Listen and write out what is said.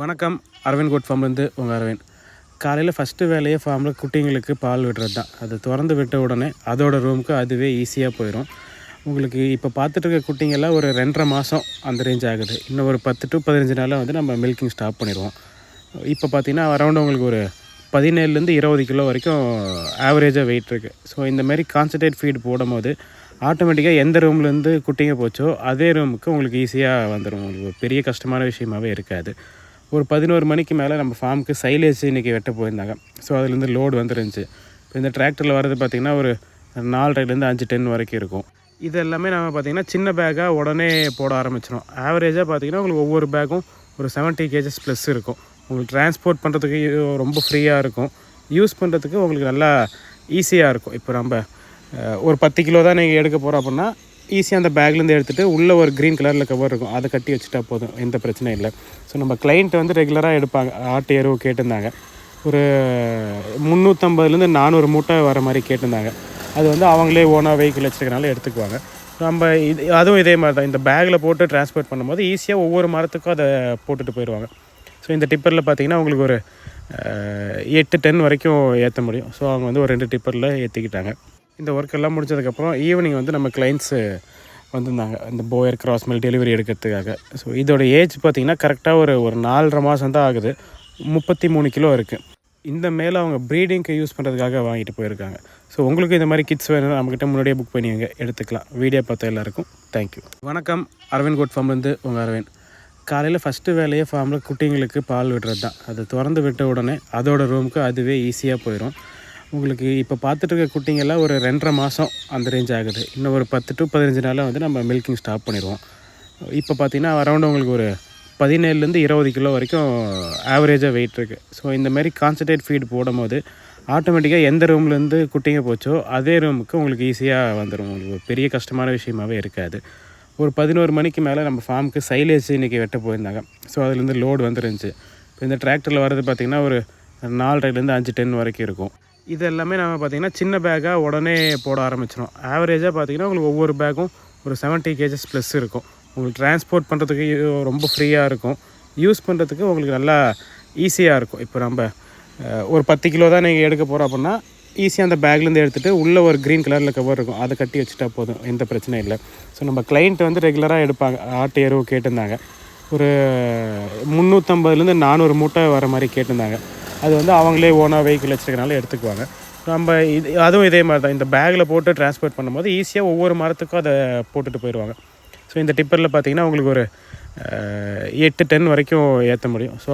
வணக்கம். அரவிந்த் கோட் ஃபார்ம்லேருந்து உங்கள் அரவிந்த். காலையில் ஃபஸ்ட்டு வேலையே ஃபார்மில் குட்டிங்களுக்கு பால் விடுறது தான். அது திறந்து விட்ட உடனே அதோட ரூமுக்கு அதுவே ஈஸியாக போயிடும். உங்களுக்கு இப்போ பார்த்துட்டு இருக்க குட்டிங்கெல்லாம் ஒரு 2.5 மாதம் அந்த ரேஞ்ச் ஆகுது. இன்னும் ஒரு 10 to 15 நாளில் வந்து நம்ம மில்கிங் ஸ்டாப் பண்ணிடுவோம். இப்போ பார்த்தீங்கன்னா அரௌண்ட் உங்களுக்கு ஒரு 17லேருந்து 20 கிலோ வரைக்கும் ஆவரேஜாக வெயிட் இருக்குது. ஸோ இந்தமாரி கான்சன்ட்ரேட் ஃபீட் போடும்போது ஆட்டோமேட்டிக்காக எந்த ரூம்லேருந்து குட்டிங்க போச்சோ அதே ரூமுக்கு உங்களுக்கு ஈஸியாக வந்துடும். உங்களுக்கு ஒரு பெரிய கஷ்டமான விஷயமாகவே இருக்காது. ஒரு 11 மணிக்கு மேலே நம்ம ஃபார்முக்கு சைலேஜ் இன்றைக்கி வெட்ட போயிருந்தாங்க. ஸோ அதுலேருந்து லோடு வந்துருந்துச்சு. இப்போ இந்த டிராக்டரில் வர்றது பார்த்திங்கன்னா ஒரு 4.5லேருந்து 5 டன் வரைக்கும் இருக்கும். இது எல்லாமே நம்ம பார்த்திங்கன்னா சின்ன பேக்காக உடனே போட ஆரம்பிச்சிடும். ஆவரேஜாக பார்த்திங்கன்னா உங்களுக்கு ஒவ்வொரு பேக்கும் ஒரு 70 kgs ப்ளஸ் இருக்கும். உங்களுக்கு டிரான்ஸ்போர்ட் பண்ணுறதுக்கு ரொம்ப ஃப்ரீயாக இருக்கும். யூஸ் பண்ணுறதுக்கு உங்களுக்கு நல்லா ஈஸியாக இருக்கும். இப்போ நம்ம ஒரு 10 கிலோ தான் நீங்கள் எடுக்க போகிறோம் அப்படின்னா ஈஸியாக அந்த பேக்லேருந்து எடுத்துகிட்டு உள்ளே ஒரு க்ரீன் கலரில் கவர் இருக்கும், அதை கட்டி வச்சுட்டா போதும், எந்த பிரச்சனையும் இல்லை. ஸோ நம்ம கிளைண்ட் வந்து ரெகுலராக எடுப்பாங்க. ஆட்டு எருவு கேட்டிருந்தாங்க. ஒரு 350லேருந்து 400 மூட்டை வர மாதிரி கேட்டிருந்தாங்க. அது வந்து அவங்களே ஓனாக வெஹிக்கிள் வச்சுருக்கனால எடுத்துக்குவாங்க. நம்ம அதுவும் இதே மாதிரி தான் இந்த பேக்கில் போட்டு டிரான்ஸ்போர்ட் பண்ணும்போது ஈஸியாக ஒவ்வொரு மரத்துக்கும் அதை போட்டுட்டு போயிடுவாங்க. ஸோ இந்த டிப்பரில் பார்த்திங்கன்னா உங்களுக்கு ஒரு 8 டன் வரைக்கும் ஏற்ற முடியும். ஸோ அவங்க வந்து ஒரு 2 டிப்பரில் ஏற்றிக்கிட்டாங்க. இந்த ஒர்க் எல்லாம் முடிச்சதுக்கப்புறம் ஈவினிங் வந்து நம்ம கிளைண்ட்ஸு வந்திருந்தாங்க இந்த போயர் கிராஸ் மில் டெலிவரி எடுக்கிறதுக்காக. ஸோ இதோட ஏஜ் பார்த்திங்கன்னா கரெக்டாக ஒரு 4.5 மாதம் தான் ஆகுது. 33 கிலோ இருக்குது. இந்த மேலே அவங்க ப்ரீடிங்க்கு யூஸ் பண்ணுறதுக்காக வாங்கிட்டு போயிருக்காங்க. ஸோ உங்களுக்கு இந்த மாதிரி கிட்ஸ் வேணும்னா நம்மக்கிட்ட முன்னாடியே புக் பண்ணி எடுத்துக்கலாம். வீடியோ பார்த்த எல்லாருக்கும் தேங்க்யூ. வணக்கம். அரவிந்த் கோட் ஃபார்ம்லேருந்து உங்கள் அரவிந்த். காலையில் ஃபஸ்ட்டு வேலையே ஃபார்மில் குட்டிங்களுக்கு பால் விடுறது தான். அது திறந்து விட்ட உடனே அதோட ரூமுக்கு அதுவே ஈஸியாக போயிடும். உங்களுக்கு இப்போ பார்த்துட்டு இருக்க குட்டிங்கெல்லாம் ஒரு 2.5 மாதம் அந்த ரேஞ்ச் ஆகுது. இன்னும் ஒரு 10 to 15 நாளில் வந்து நம்ம மில்கிங் ஸ்டாப் பண்ணிடுவோம். இப்போ பார்த்திங்கன்னா அரௌண்ட் உங்களுக்கு ஒரு 17லேருந்து 20 கிலோ வரைக்கும் ஆவரேஜாக வெயிட் இருக்குது. ஸோ இந்தமாரி கான்சன்ட்ரேட் ஃபீட் போடும்போது ஆட்டோமேட்டிக்காக எந்த ரூம்லேருந்து குட்டிங்க போச்சோ அதே ரூமுக்கு உங்களுக்கு ஈஸியாக வந்துடும். உங்களுக்கு ஒரு பெரிய கஷ்டமான விஷயமாகவே இருக்காது. ஒரு 11 மணிக்கு மேலே நம்ம ஃபார்முக்கு சைலேஜ் இன்றைக்கி வெட்ட போயிருந்தாங்க. ஸோ அதுலேருந்து லோடு வந்துருந்துச்சு. இப்போ இந்த டிராக்டரில் வர்றது பார்த்திங்கன்னா ஒரு 4.5லேருந்து 5 டன் வரைக்கும் இருக்கும். இது எல்லாமே நம்ம பார்த்திங்கன்னா சின்ன பேக்காக உடனே போட ஆரம்பிச்சிடும். ஆவரேஜாக பார்த்திங்கன்னா உங்களுக்கு ஒவ்வொரு பேக்கும் ஒரு 70 kgs ப்ளஸ் இருக்கும். உங்களுக்கு டிரான்ஸ்போர்ட் பண்ணுறதுக்கு ரொம்ப ஃப்ரீயாக இருக்கும். யூஸ் பண்ணுறதுக்கு உங்களுக்கு நல்லா ஈஸியாக இருக்கும். இப்போ நம்ம ஒரு 10 கிலோ தான் நீங்கள் எடுக்க போகிறோம் அப்படின்னா ஈஸியாக அந்த பேக்லேருந்து எடுத்துகிட்டு உள்ளே ஒரு க்ரீன் கலரில் கவர் இருக்கும், அதை கட்டி வச்சுட்டா போதும், எந்த பிரச்சனையும் இல்லை. ஸோ நம்ம கிளைண்ட் வந்து ரெகுலராக எடுப்பாங்க. ஆட்டு எருவு கேட்டிருந்தாங்க. ஒரு 350லேருந்து 400 மூட்டை வர மாதிரி கேட்டிருந்தாங்க. அது வந்து அவங்களே ஓனாக வெஹிக்கிள் வச்சுருக்கனால எடுத்துக்குவாங்க. நம்ம அதுவும் இதே மாதிரி தான் இந்த பேக்கில் போட்டு டிரான்ஸ்போர்ட் பண்ணும்போது ஈஸியாக ஒவ்வொரு மரத்துக்கும் அதை போட்டுட்டு போயிடுவாங்க. ஸோ இந்த டிப்பரில் பார்த்திங்கன்னா உங்களுக்கு ஒரு 8 டன் வரைக்கும் ஏற்ற முடியும். ஸோ